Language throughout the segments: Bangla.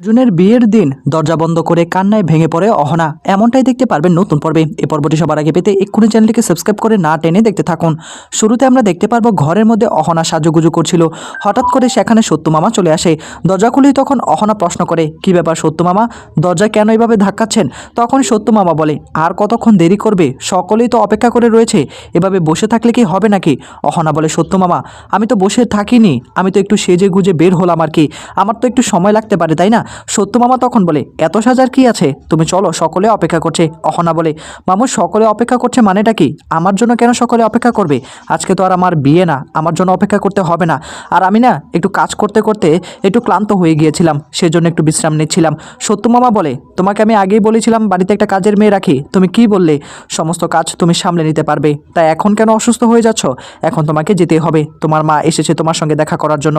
অর্জুনের বিয়ের দিন দরজা বন্ধ করে কান্নায় ভেঙে পড়ে অহনা। এমনটাই দেখতে পারবেন নতুন পর্বে। এই পর্বটি সবার আগে পেতে এক্ষুনি চ্যানেলটিকে সাবস্ক্রাইব করে না টেনে দেখতে থাকুন। শুরুতে আমরা দেখতে পারবো ঘরের মধ্যে অহনা সাজুগুজু করছিল। হঠাৎ করে সেখানে সত্যু মামা চলে আসে। দরজা খুলেই তখন অহনা প্রশ্ন করে, কি ব্যাপার সত্যু মামা, দরজা কেন এইভাবে ধাক্কাচ্ছেন? তখন সত্যু মামা বলে, আর কতক্ষণ দেরি করবে, সকলেই তো অপেক্ষা করে রয়েছে, এভাবে বসে থাকলে কি হবে নাকি? অহনা বলে, সত্যু মামা আমি তো বসে থাকিনি, আমি তো একটু সেজে গুজে বের হলাম আর কি, আমার তো একটু সময় লাগতে পারে তাই না? সত্য মামা তখন বলে, এত সাজার কি আছে, তুমি চলো, সকলে অপেক্ষা করছে। অহনা বলে, মামু সকলে অপেক্ষা করছে মানেটা কি? আমার জন্য কেন সকলে অপেক্ষা করবে? আজকে তো আর আমার বিয়ে না, আমার জন্য অপেক্ষা করতে হবে না। আর আমি না একটু কাজ করতে করতে একটু ক্লান্ত হয়ে গিয়েছিলাম, সেজন্য একটু বিশ্রাম নিচ্ছিলাম। সত্য মামা বলে, তোমাকে আমি আগেই বলেছিলাম বাড়িতে একটা কাজের মেয়ে রাখি, তুমি কি বললে? সমস্ত কাজ তুমি সামলে নিতে পারবে, তাই এখন কেন অসুস্থ হয়ে যাচ্ছ? এখন তোমাকে যেতেই হবে, তোমার মা এসেছে তোমার সঙ্গে দেখা করার জন্য।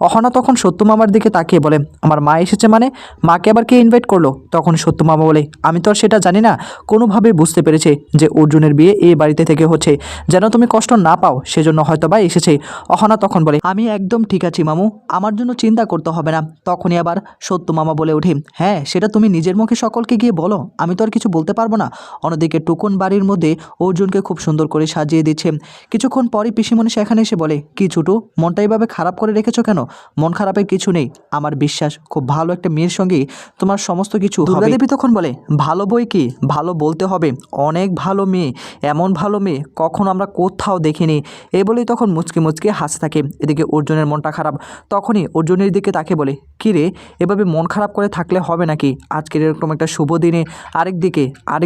অহনা তখন সত্য মামার দিকে তাকিয়ে বলে, আমার মা এসেছে মানে? মাকে আবার কে ইনভাইট করলো? তখন সত্য মামা বলে, আমি তো আর সেটা জানি না, কোনোভাবে বুঝতে পেরেছে যে অর্জুনের বিয়ে এই বাড়িতে থেকে হচ্ছে, যেন তুমি কষ্ট না পাও সেজন্য হয়তো বা এসেছে। অহনা তখন বলে, আমি একদম ঠিক আছি মামু, আমার জন্য চিন্তা করতে হবে না। তখনই আবার সত্য মামা বলে ওঠে, হ্যাঁ সেটা তুমি নিজের মুখে সকলকে গিয়ে বলো, আমি তো আর কিছু বলতে পারবো না। অন্যদিকে টুকুন বাড়ির মধ্যে অর্জুনকে খুব সুন্দর করে সাজিয়ে দিচ্ছে। কিছুক্ষণ পরই পিসিমণি সেখানে এসে বলে, কি ছুটু, মনটা এইভাবে খারাপ করে রেখেছো কেন? মন খারাপের কিছু নেই, আমার বিশ্বাস খুব ভালো একটা মেয়ের সঙ্গে তোমার সমস্ত কিছু হবে। দুর্গাদেবী তখন বলে, ভালো বই কি, ভালো বলতে হবে, অনেক ভালো মেয়ে, এমন ভালো মেয়ে কখনো আমরা কোথাও দেখিনি। এই বলেই তখন মুচকে মুচকে হাসতে থাকে। এদিকে অর্জুনের মনটা খারাপ। তখনই অর্জুনের দিকে তাকে বলে, কি রে, এভাবে মন খারাপ করে থাকলে হবে নাকি? আজকের এরকম একটা শুভ দিনে আরেক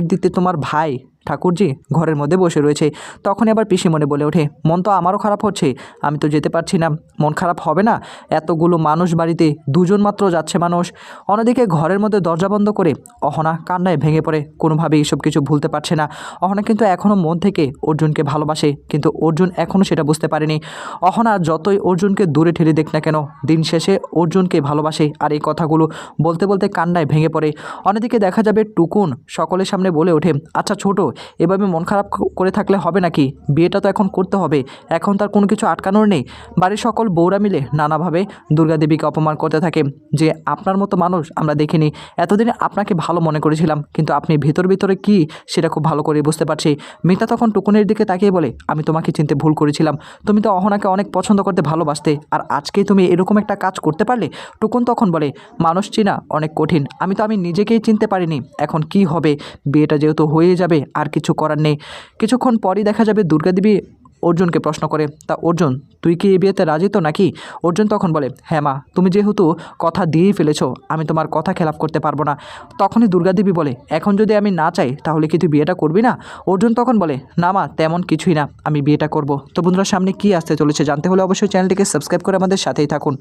দিকে তোমার ভাই ঠাকুরজি ঘরের মধ্যে বসে রয়েছে। তখনই আবার পিসিমণি বলে ওঠে, মন তো আমারও খারাপ হচ্ছে, আমি তো যেতে পারছি না। মন খারাপ হবে না, এতগুলো মানুষ বাড়িতে, দুজন মাত্র যাচ্ছে মানুষ। অন্যদিকে ঘরের মধ্যে দরজা বন্ধ করে অহনা কান্নায় ভেঙে পড়ে, কোনোভাবেই এসব কিছু ভুলতে পারছে না। অহনা কিন্তু এখনও মন থেকে অর্জুনকে ভালোবাসে, কিন্তু অর্জুন এখনও সেটা বুঝতে পারেনি। অহনা যতই অর্জুনকে দূরে ঠেলে দেখ না কেন, দিন শেষে অর্জুনকে ভালোবাসে। আর এই কথাগুলো বলতে বলতে কান্নায় ভেঙে পড়ে। অন্যদিকে দেখা যাবে টুকুন সকলের সামনে বলে ওঠে, আচ্ছা ছোট, এভাবে মন খারাপ করে থাকলে হবে নাকি? বিয়েটা তো এখন করতে হবে, এখন তার কোনো কিছু আটকানোর নেই। বাড়ির সকল বউরা মিলে নানাভাবে দুর্গাদেবীকে অপমান করতে থাকে, যে আপনার মতো মানুষ আমরা দেখিনি, এতদিনে আপনাকে ভালো মনে করেছিলাম, কিন্তু আপনি ভিতরে কি সেটা খুব ভালো করে বুঝতে পারছি। মিতা তখন টুকুনের দিকে তাকিয়ে বলে, আমি তোমাকে চিনতে ভুল করেছিলাম, তুমি তো অহনাকে অনেক পছন্দ করতে ভালোবাসতে, আর আজকেই তুমি এরকম একটা কাজ করতে পারলে? টুকুন তখন বলে, মানুষ চিনা অনেক কঠিন, আমি নিজেকেই চিনতে পারিনি, এখন কি হবে? বিয়েটা যেহেতু হয়ে যাবে আর কিছু করার নেই। কিছুক্ষণ পরই দেখা যাবে দুর্গাদেবী অর্জুনকে প্রশ্ন করে, তা অর্জুন তুই কি এই বিয়েতে রাজি তো নাকি? অর্জুন তখন বলে, হ্যাঁ মা, তুমি যেহেতু কথা দিয়েই ফেলেছো, আমি তোমার কথা খেলাপ করতে পারবো না। তখনই দুর্গাদেবী বলে, এখন যদি আমি না চাই তাহলে কি তুই বিয়েটা করবি না? অর্জুন তখন বলে, না মা, তেমন কিছুই না, আমি বিয়েটা করব। তো বন্ধুরা, সামনে কি আসতে চলেছে জানতে হলে অবশ্যই চ্যানেলটিকে সাবস্ক্রাইব করে আমাদের সাথেই থাকুন।